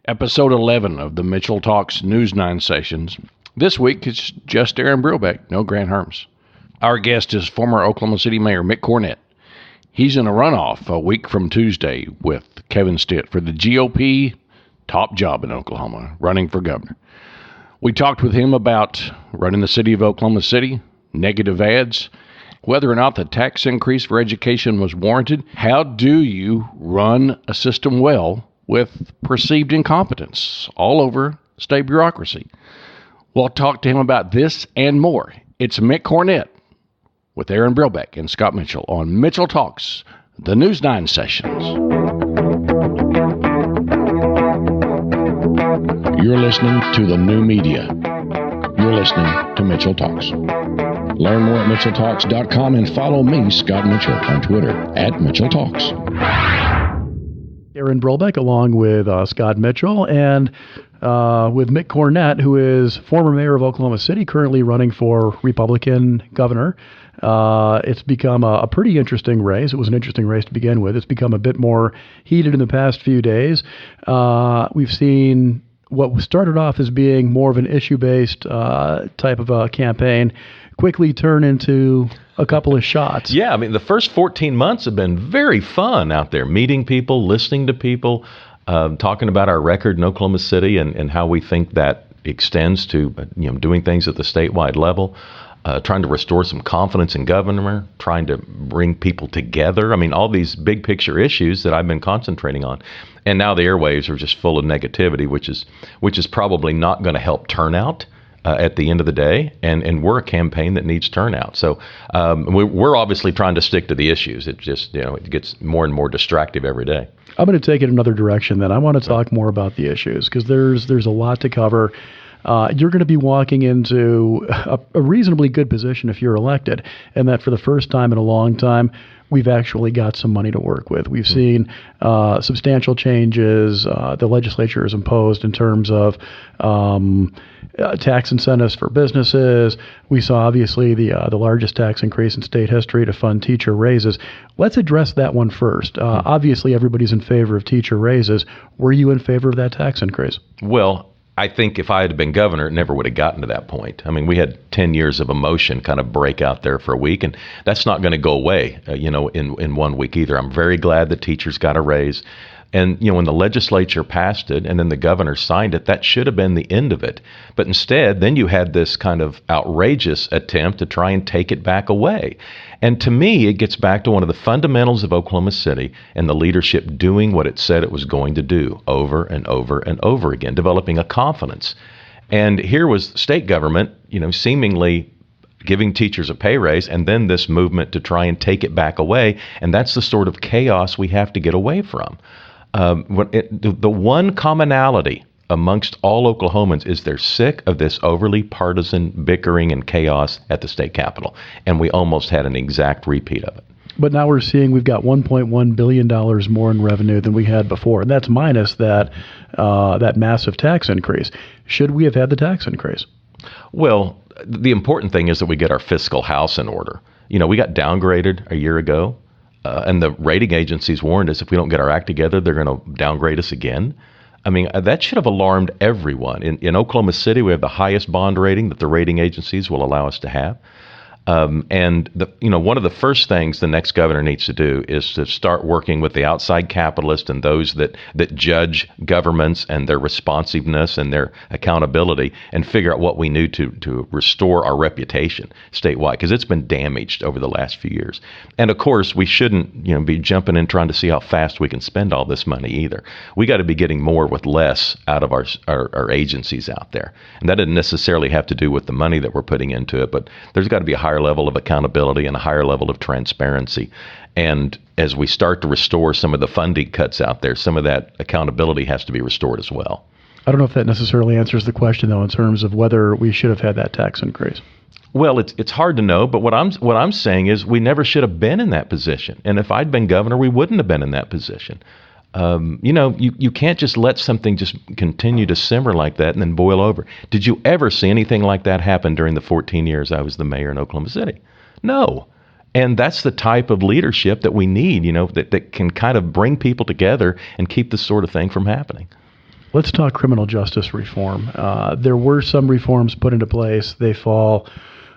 Episode 11 of the MitchellTalks News9 Sessions. This week it's just Aaron Brillbeck, no Grant Herms. Our guest is former Oklahoma City Mayor Mick Cornett. He's in a runoff a week from Tuesday with Kevin Stitt for the GOP top job in Oklahoma, running for governor. We talked with him about running the city of Oklahoma City, negative ads, whether or not the tax increase for education was warranted. How do you run a system well with perceived incompetence all over state bureaucracy? We'll talk to him about this and more. It's Mick Cornett with Aaron Brillbeck and Scott Mitchell on Mitchell Talks, the News9 Sessions. You're listening to the new media. You're listening to Mitchell Talks. Learn more at MitchellTalks.com and follow me, Scott Mitchell, on Twitter at MitchellTalks. Aaron Brillbeck along with Scott Mitchell and with Mick Cornett, who is former mayor of Oklahoma City, currently running for Republican governor. It's become a pretty interesting race. It was an interesting race to begin with. It's become a bit more heated in the past few days. We've seen what started off as being more of an issue-based type of a campaign quickly turn into a couple of shots. Yeah, I mean, the first 14 months have been very fun out there, meeting people, listening to people, talking about our record in Oklahoma City and how we think that extends to doing things at the statewide level, trying to restore some confidence in government, trying to bring people together. I mean, all these big picture issues that I've been concentrating on. And now the airwaves are just full of negativity, which is probably not going to help turnout at the end of the day, and we're a campaign that needs turnout. So we're obviously trying to stick to the issues. It just it gets more and more distractive every day. I'm going to take it another direction then. I want to talk more about the issues because there's a lot to cover. You're going to be walking into a reasonably good position if you're elected, and that for the first time in a long time, we've actually got some money to work with. We've seen substantial changes the legislature has imposed in terms of tax incentives for businesses. We saw, obviously, the largest tax increase in state history to fund teacher raises. Let's address that one first. Obviously, everybody's in favor of teacher raises. Were you in favor of that tax increase? Well, I think if I had been governor, it never would have gotten to that point. I mean, we had 10 years of emotion kind of break out there for a week, and that's not going to go away, in 1 week either. I'm very glad the teachers got a raise. And, when the legislature passed it and then the governor signed it, that should have been the end of it. But instead, then you had this kind of outrageous attempt to try and take it back away. And to me, it gets back to one of the fundamentals of Oklahoma City and the leadership doing what it said it was going to do over and over and over again, developing a confidence. And here was state government, seemingly giving teachers a pay raise, and then this movement to try and take it back away. And that's the sort of chaos we have to get away from. The one commonality amongst all Oklahomans is they're sick of this overly partisan bickering and chaos at the state capitol. And we almost had an exact repeat of it. But now we're seeing we've got $1.1 billion more in revenue than we had before. And that's minus that massive tax increase. Should we have had the tax increase? Well, the important thing is that we get our fiscal house in order. We got downgraded a year ago. And the rating agencies warned us if we don't get our act together, they're going to downgrade us again. I mean, that should have alarmed everyone. In Oklahoma City, we have the highest bond rating that the rating agencies will allow us to have. And one of the first things the next governor needs to do is to start working with the outside capitalists and those that judge governments and their responsiveness and their accountability, and figure out what we need to restore our reputation statewide, because it's been damaged over the last few years. And of course, we shouldn't be jumping in trying to see how fast we can spend all this money either. We got to be getting more with less out of our agencies out there, and that doesn't necessarily have to do with the money that we're putting into it, but there's got to be a higher level of accountability and a higher level of transparency. And as we start to restore some of the funding cuts out there, some of that accountability has to be restored as well. I don't know if that necessarily answers the question, though, in terms of whether we should have had that tax increase. Well, it's hard to know, but what I'm saying is we never should have been in that position. And if I'd been governor, we wouldn't have been in that position. You can't just let something just continue to simmer like that and then boil over. Did you ever see anything like that happen during the 14 years I was the mayor in Oklahoma City? No. And that's the type of leadership that we need, that can kind of bring people together and keep this sort of thing from happening. Let's talk criminal justice reform. There were some reforms put into place. They fall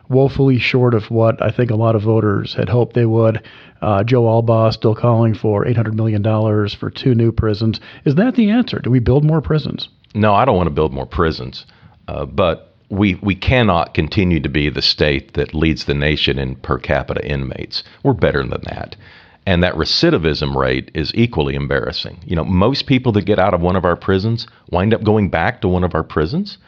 woefully short of what I think a lot of voters had hoped they would. Joe Albaugh still calling for $800 million for 2 new prisons. Is that the answer? Do we build more prisons? No, I don't want to build more prisons, but we cannot continue to be the state that leads the nation in per capita inmates. We're better than that. And that recidivism rate is equally embarrassing. Most people that get out of one of our prisons wind up going back to one of our prisons.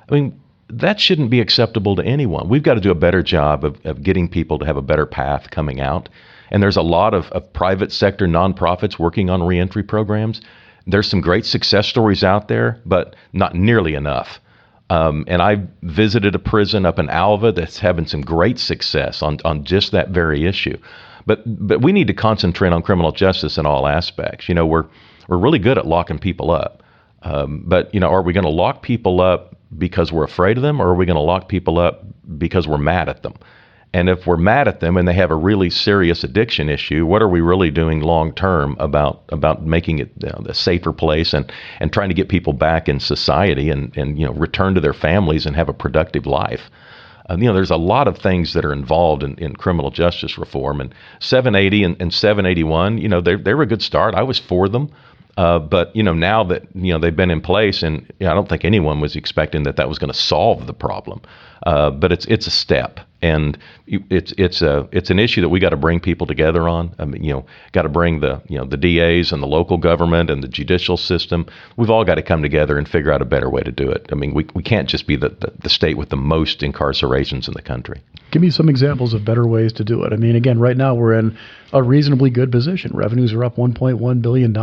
I mean, that shouldn't be acceptable to anyone. We've got to do a better job of getting people to have a better path coming out. And there's a lot of private sector nonprofits working on reentry programs. There's some great success stories out there, but not nearly enough. And I visited a prison up in Alva that's having some great success on just that very issue. But we need to concentrate on criminal justice in all aspects. We're really good at locking people up. But are we going to lock people up because we're afraid of them, or are we going to lock people up because we're mad at them? And if we're mad at them and they have a really serious addiction issue, what are we really doing long term about making it a safer place and trying to get people back in society and return to their families and have a productive life? There's a lot of things that are involved in criminal justice reform, and 780 and 781, they were a good start. I was for them. But now that they've been in place, and I don't think anyone was expecting that was going to solve the problem. But it's a step, and it's an issue that we got to bring people together on. I mean, got to bring the DAs and the local government and the judicial system. We've all got to come together and figure out a better way to do it. I mean, we can't just be the state with the most incarcerations in the country. Give me some examples of better ways to do it. I mean, again, right now we're in a reasonably good position. Revenues are up $1.1 billion.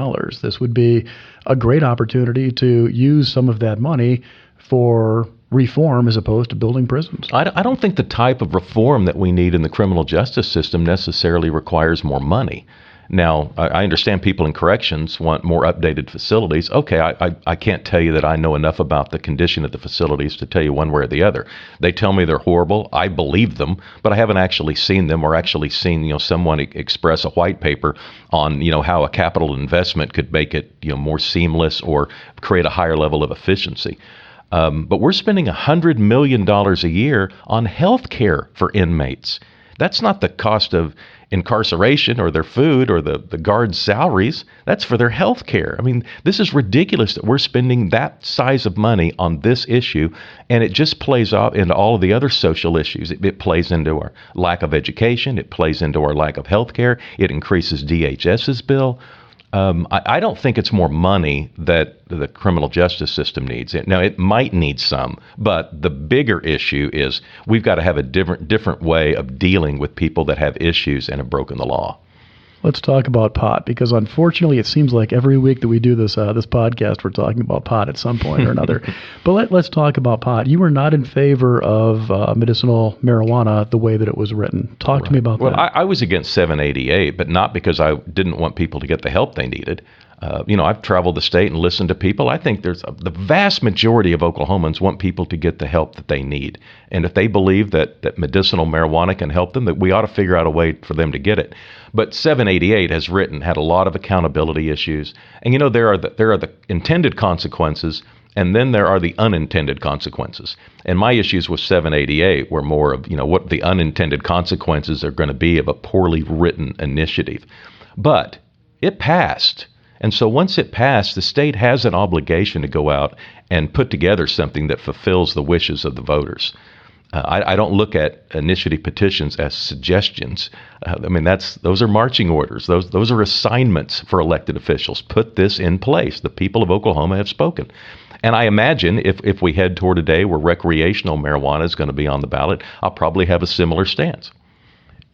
This would be a great opportunity to use some of that money for reform as opposed to building prisons. I don't think the type of reform that we need in the criminal justice system necessarily requires more money. Now, I understand people in corrections want more updated facilities. Okay, I can't tell you that I know enough about the condition of the facilities to tell you one way or the other. They tell me they're horrible. I believe them, but I haven't actually seen them or actually seen someone express a white paper on how a capital investment could make it more seamless or create a higher level of efficiency. But we're spending $100 million a year on health care for inmates. That's not the cost of incarceration or their food or the guards' salaries. That's for their health care. I mean, this is ridiculous that we're spending that size of money on this issue, and it just plays off into all of the other social issues. It plays into our lack of education. It plays into our lack of health care. It increases DHS's bill. I don't think it's more money that the criminal justice system needs. Now, it might need some, but the bigger issue is we've got to have a different way of dealing with people that have issues and have broken the law. Let's talk about pot, because unfortunately it seems like every week that we do this podcast, we're talking about pot at some point or another. But let's talk about pot. You were not in favor of medicinal marijuana the way that it was written. Talk to me about that. Well, I was against 788, but not because I didn't want people to get the help they needed. I've traveled the state and listened to people. I think the vast majority of Oklahomans want people to get the help that they need. And if they believe that medicinal marijuana can help them, that we ought to figure out a way for them to get it. But 788 had a lot of accountability issues. And there are the intended consequences, and then there are the unintended consequences. And my issues with 788 were more of what the unintended consequences are going to be of a poorly written initiative. But it passed. And so once it passed, the state has an obligation to go out and put together something that fulfills the wishes of the voters. I don't look at initiative petitions as suggestions. Those are marching orders. Those are assignments for elected officials. Put this in place. The people of Oklahoma have spoken. And I imagine if we head toward a day where recreational marijuana is going to be on the ballot, I'll probably have a similar stance.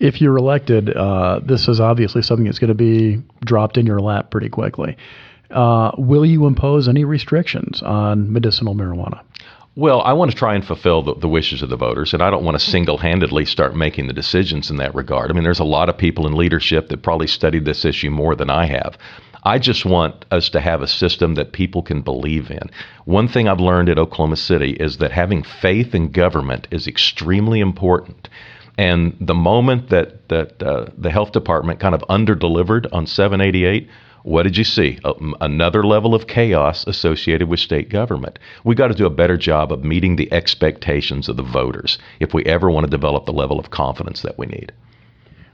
If you're elected, this is obviously something that's going to be dropped in your lap pretty quickly. Will you impose any restrictions on medicinal marijuana? Well, I want to try and fulfill the wishes of the voters, and I don't want to single-handedly start making the decisions in that regard. I mean, there's a lot of people in leadership that probably studied this issue more than I have. I just want us to have a system that people can believe in. One thing I've learned at Oklahoma City is that having faith in government is extremely important. And the moment that the health department kind of under-delivered on 788, What did you see? Another level of chaos associated with state government. We got to do a better job of meeting the expectations of the voters if we ever want to develop the level of confidence that we need.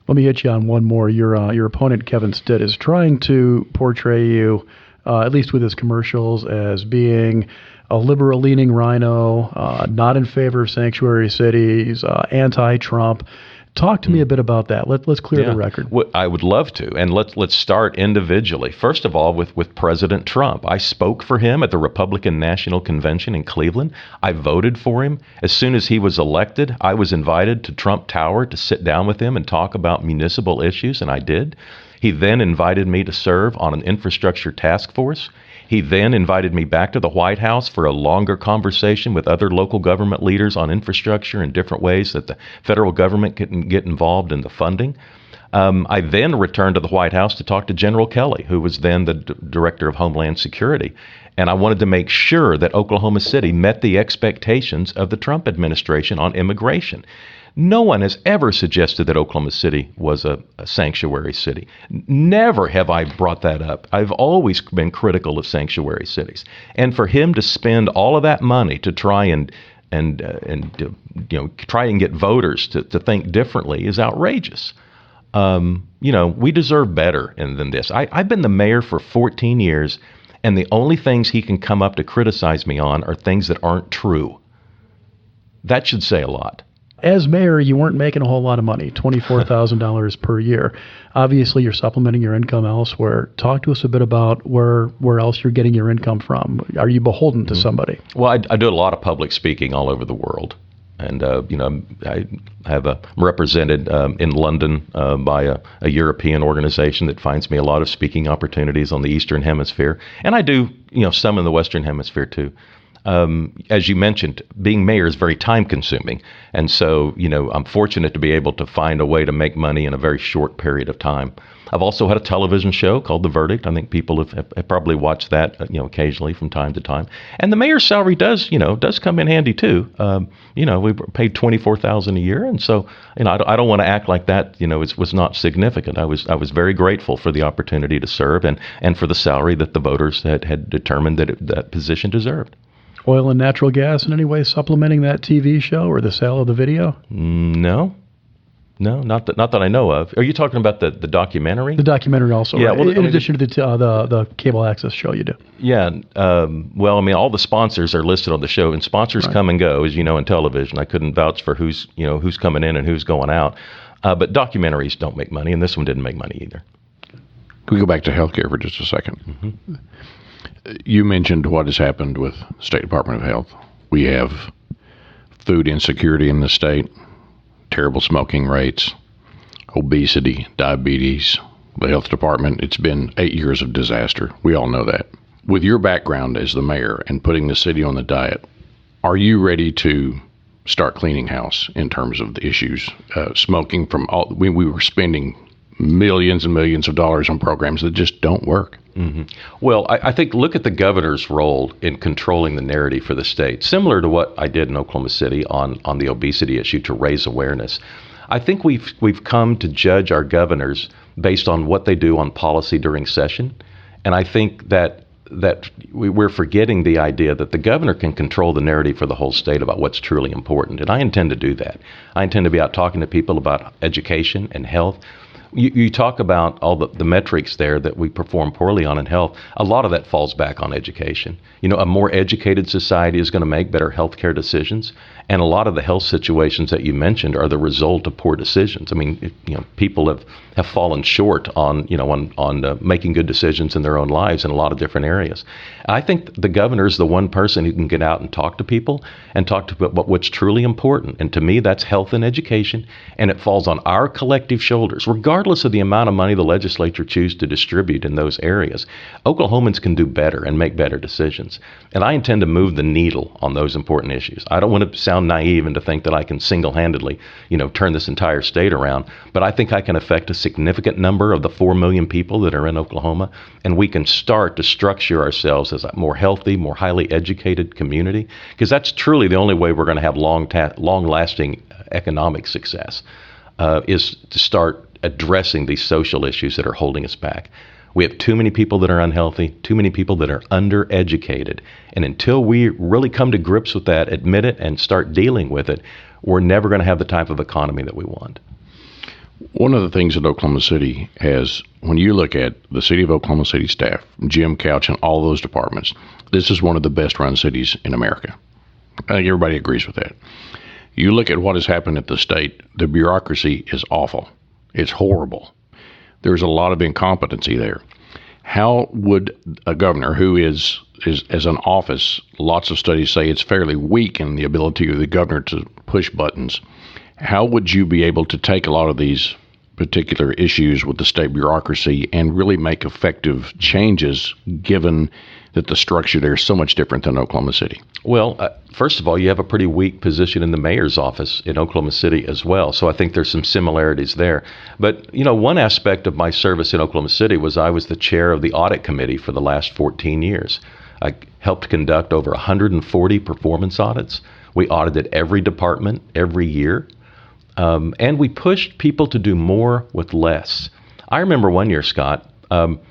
Let me hit you on one more. Your opponent, Kevin Stitt, is trying to portray you, at least with his commercials, as being a liberal-leaning rhino, not in favor of sanctuary cities, anti-Trump. Talk to me a bit about that. Let's clear the record. I would love to, and let's start individually. First of all, with President Trump. I spoke for him at the Republican National Convention in Cleveland. I voted for him. As soon as he was elected, I was invited to Trump Tower to sit down with him and talk about municipal issues, and I did. He then invited me to serve on an infrastructure task force. He then invited me back to the White House for a longer conversation with other local government leaders on infrastructure and different ways that the federal government can get involved in the funding. I then returned to the White House to talk to General Kelly, who was then the Director of Homeland Security. And I wanted to make sure that Oklahoma City met the expectations of the Trump administration on immigration. No one has ever suggested that Oklahoma City was a sanctuary city. Never have I brought that up. I've always been critical of sanctuary cities. And for him to spend all of that money to try and try and get voters to think differently is outrageous. We deserve better than this. I've been the mayor for 14 years, and the only things he can come up to criticize me on are things that aren't true. That should say a lot. As mayor, you weren't making a whole lot of money, $24,000 per year. Obviously, you're supplementing your income elsewhere. Talk to us a bit about where else you're getting your income from. Are you beholden to somebody? Well, I do a lot of public speaking all over the world. And, I'm represented in London by a European organization that finds me a lot of speaking opportunities on the Eastern Hemisphere. And I do, some in the Western Hemisphere, too. As you mentioned, being mayor is very time consuming. And so, I'm fortunate to be able to find a way to make money in a very short period of time. I've also had a television show called The Verdict. I think people have probably watched that, occasionally from time to time. And the mayor's salary does come in handy too. We paid $24,000 a year. And so, I don't want to act like that, it was not significant. I was very grateful for the opportunity to serve and for the salary that the voters had determined that position deserved. Oil and natural gas in any way supplementing that TV show or the sale of the video? No, not that I know of. Are you talking about the documentary? The documentary also, yeah, right? Well, in addition to the cable access show you do. Yeah. All the sponsors are listed on the show, and sponsors come and go, as you know, in television. I couldn't vouch for who's coming in and who's going out. But documentaries don't make money, and this one didn't make money either. Can we go back to healthcare for just a second? Mm-hmm. You mentioned what has happened with the State Department of Health. We have food insecurity in the state, terrible smoking rates, obesity, diabetes, the health department. It's been 8 years of disaster. We all know that. With your background as the mayor and putting the city on the diet, are you ready to start cleaning house in terms of the issues? Smoking we were spending millions and millions of dollars on programs that just don't work. Mm-hmm. Well, I think look at the governor's role in controlling the narrative for the state, similar to what I did in Oklahoma City on the obesity issue to raise awareness. I think we've come to judge our governors based on what they do on policy during session, and I think that we're forgetting the idea that the governor can control the narrative for the whole state about what's truly important, and I intend to do that. I intend to be out talking to people about education and health. You talk about all the metrics there that we perform poorly on in health. A lot of that falls back on education. A more educated society is going to make better healthcare decisions. And a lot of the health situations that you mentioned are the result of poor decisions. I mean, people have fallen short on making good decisions in their own lives in a lot of different areas. I think the governor is the one person who can get out and talk to people and talk to about what's truly important. And to me, that's health and education. And it falls on our collective shoulders, regardless of the amount of money the legislature chooses to distribute in those areas. Oklahomans can do better and make better decisions. And I intend to move the needle on those important issues. I don't want to sound naive and to think that I can single-handedly, turn this entire state around. But I think I can affect a significant number of the 4 million people that are in Oklahoma. And we can start to structure ourselves as a more healthy, more highly educated community. Because that's truly the only way we're going to have long-lasting economic success, is to start addressing these social issues that are holding us back. We have too many people that are unhealthy, too many people that are undereducated. And until we really come to grips with that, admit it, and start dealing with it, we're never going to have the type of economy that we want. One of the things that Oklahoma City has, when you look at the city of Oklahoma City staff, Jim Couch and all those departments, this is one of the best run cities in America. I think everybody agrees with that. You look at what has happened at the state, the bureaucracy is awful. It's horrible. There's a lot of incompetency there. How would a governor who is as an office, lots of studies say it's fairly weak in the ability of the governor to push buttons, how would you be able to take a lot of these particular issues with the state bureaucracy and really make effective changes, given that the structure there is so much different than Oklahoma City? Well, first of all, you have a pretty weak position in the mayor's office in Oklahoma City as well. So I think there's some similarities there. But, one aspect of my service in Oklahoma City was I was the chair of the audit committee for the last 14 years. I helped conduct over 140 performance audits. We audited every department every year. And we pushed people to do more with less. I remember one year, Scott,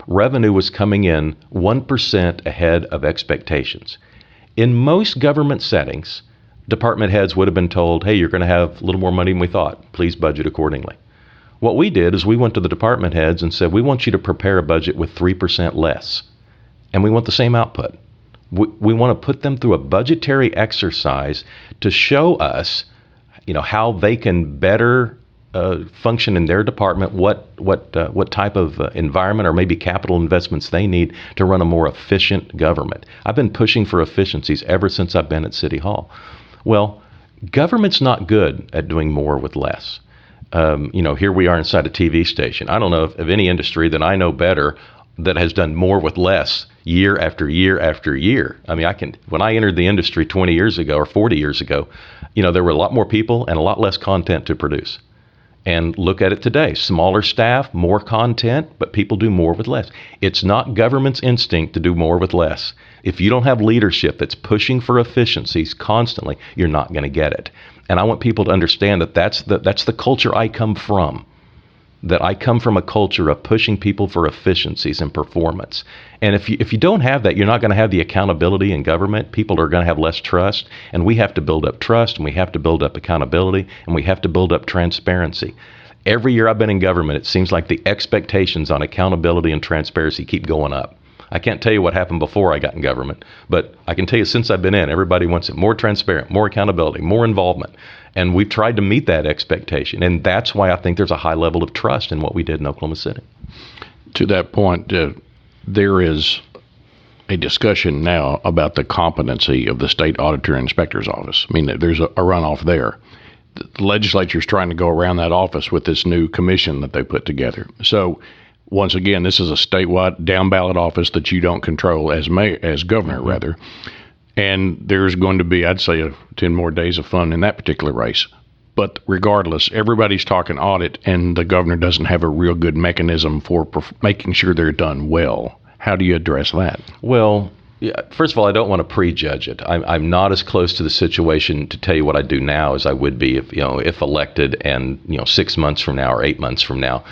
revenue was coming in 1% ahead of expectations. In most government settings, department heads would have been told, hey, you're going to have a little more money than we thought. Please budget accordingly. What we did is we went to the department heads and said, we want you to prepare a budget with 3% less. And we want the same output. We want to put them through a budgetary exercise to show us how they can better function in their department, what type of environment or maybe capital investments they need to run a more efficient government. I've been pushing for efficiencies ever since I've been at City Hall. Well, government's not good at doing more with less. Here we are inside a TV station. I don't know of any industry that I know better that has done more with less year after year after year. I mean, when I entered the industry 20 years ago or 40 years ago, there were a lot more people and a lot less content to produce. And look at it today. Smaller staff, more content, but people do more with less. It's not government's instinct to do more with less. If you don't have leadership that's pushing for efficiencies constantly, you're not going to get it. And I want people to understand that that's the culture I come from. That I come from a culture of pushing people for efficiencies and performance. And if you don't have that, you're not going to have the accountability in government. People are going to have less trust, and we have to build up trust, and we have to build up accountability, and we have to build up transparency. Every year I've been in government, it seems like the expectations on accountability and transparency keep going up. I can't tell you what happened before I got in government, but I can tell you since I've been in, everybody wants it more transparent, more accountability, more involvement. And we've tried to meet that expectation. And that's why I think there's a high level of trust in what we did in Oklahoma City. To that point, there is a discussion now about the competency of the state auditor and inspector's office. I mean, there's a runoff there. The legislature's trying to go around that office with this new commission that they put together. So once again, this is a statewide down ballot office that you don't control as governor, rather. And there's going to be, I'd say, 10 more days of fun in that particular race. But regardless, everybody's talking audit, and the governor doesn't have a real good mechanism for making sure they're done well. How do you address that? Well, yeah, first of all, I don't want to prejudge it. I'm not as close to the situation to tell you what I do now as I would be if elected and 6 months from now or 8 months from now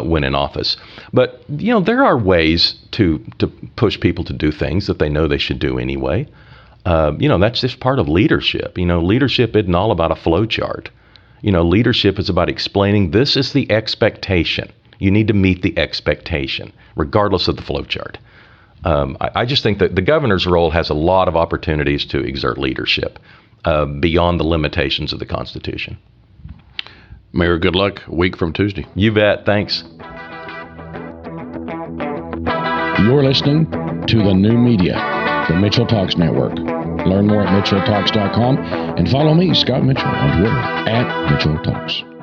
when in office. But there are ways to push people to do things that they know they should do anyway. That's just part of leadership. Leadership isn't all about a flow chart. Leadership is about explaining this is the expectation. You need to meet the expectation, regardless of the flow chart. I just think that the governor's role has a lot of opportunities to exert leadership beyond the limitations of the Constitution. Mayor, good luck a week from Tuesday. You bet. Thanks. You're listening to the new media, the Mitchell Talks Network. Learn more at MitchellTalks.com and follow me, Scott Mitchell, on Twitter @MitchellTalks.